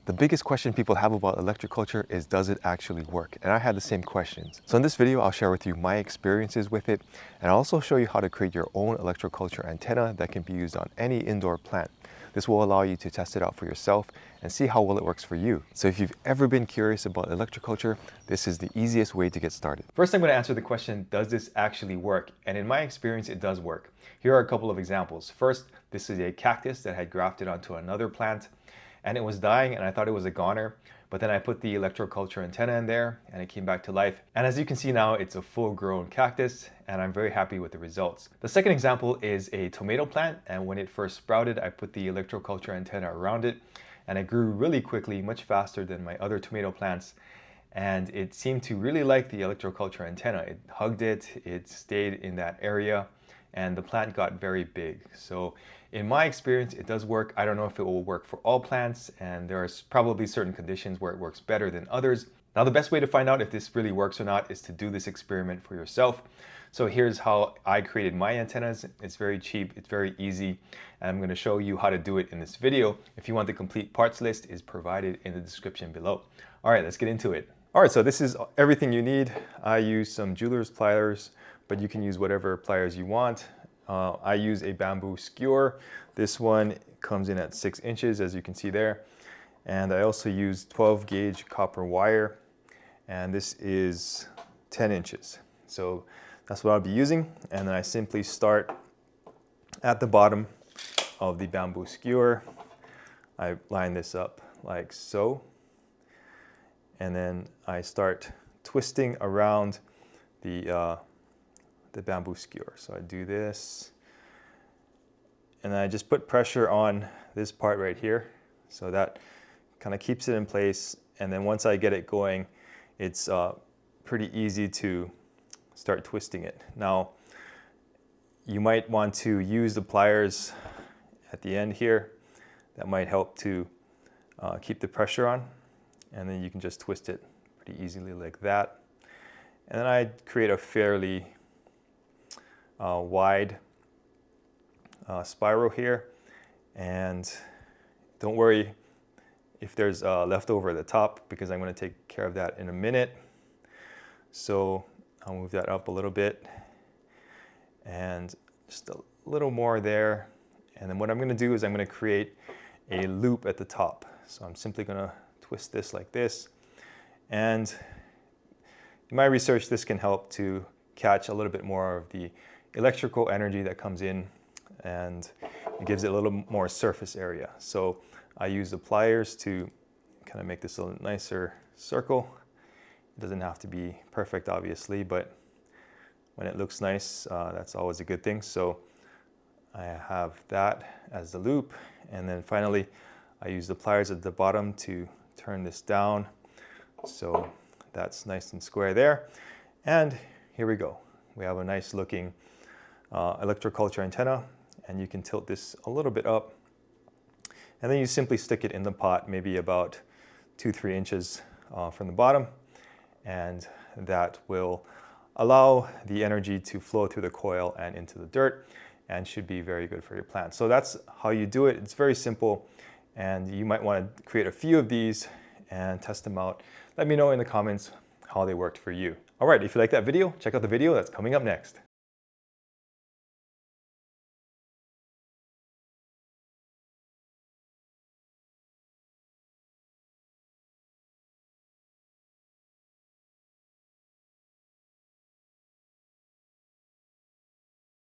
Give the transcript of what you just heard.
The biggest question people have about electroculture is, does it actually work? And I had the same questions. So in this video, I'll share with you my experiences with it, and I'll also show you how to create your own electroculture antenna that can be used on any indoor plant. This will allow you to test it out for yourself and see how well it works for you. So if you've ever been curious about electroculture, this is the easiest way to get started. First, I'm going to answer the question, does this actually work? And in my experience, it does work. Here are a couple of examples. First, this is a cactus that had grafted onto another plant, and it was dying, and I thought it was a goner, but then I put the electroculture antenna in there and it came back to life. And as you can see now, it's a full-grown cactus, and I'm very happy with the results. The second example is a tomato plant, and when it first sprouted, I put the electroculture antenna around it, and it grew really quickly, much faster than my other tomato plants. And it seemed to really like the electroculture antenna. It hugged it, it stayed in that area, and the plant got very big. So in my experience, it does work. I don't know if it will work for all plants, and there are probably certain conditions where it works better than others. Now, the best way to find out if this really works or not is to do this experiment for yourself. So here's how I created my antennas. It's very cheap, it's very easy, and I'm going to show you how to do it in this video. If you want the complete parts list, is provided in the description below. All right, let's get into it. All right, so this is everything you need. I use some jeweler's pliers, but you can use whatever pliers you want. I use a bamboo skewer. This one comes in at 6 inches, as you can see there. And I also use 12 gauge copper wire, and this is 10 inches. So that's what I'll be using. And then I simply start at the bottom of the bamboo skewer. I line this up like so. And then I start twisting around the bamboo skewer. So I do this, and then I just put pressure on this part right here, so that kind of keeps it in place. And then once I get it going, it's pretty easy to start twisting it. Now, you might want to use the pliers at the end here. That might help to keep the pressure on, and then you can just twist it pretty easily like that. And then I create a fairly wide spiral here, and don't worry if there's leftover at the top, because I'm going to take care of that in a minute. So I'll move that up a little bit, and just a little more there. And then what I'm going to do is I'm going to create a loop at the top. So I'm simply going to twist this like this, and in my research, this can help to catch a little bit more of the electrical energy that comes in, and it gives it a little more surface area. So I use the pliers to kind of make this a nicer circle. It doesn't have to be perfect, obviously, but when it looks nice, that's always a good thing. So I have that as the loop, and then finally I use the pliers at the bottom to turn this down, so that's nice and square there. And here we go. We have a nice looking electroculture antenna, and you can tilt this a little bit up, and then you simply stick it in the pot, maybe about 2-3 inches from the bottom, and that will allow the energy to flow through the coil and into the dirt, and should be very good for your plant. So that's how you do it. It's very simple, and you might want to create a few of these and test them out. Let me know in the comments how they worked for you. All right, if you like that video, check out the video that's coming up next.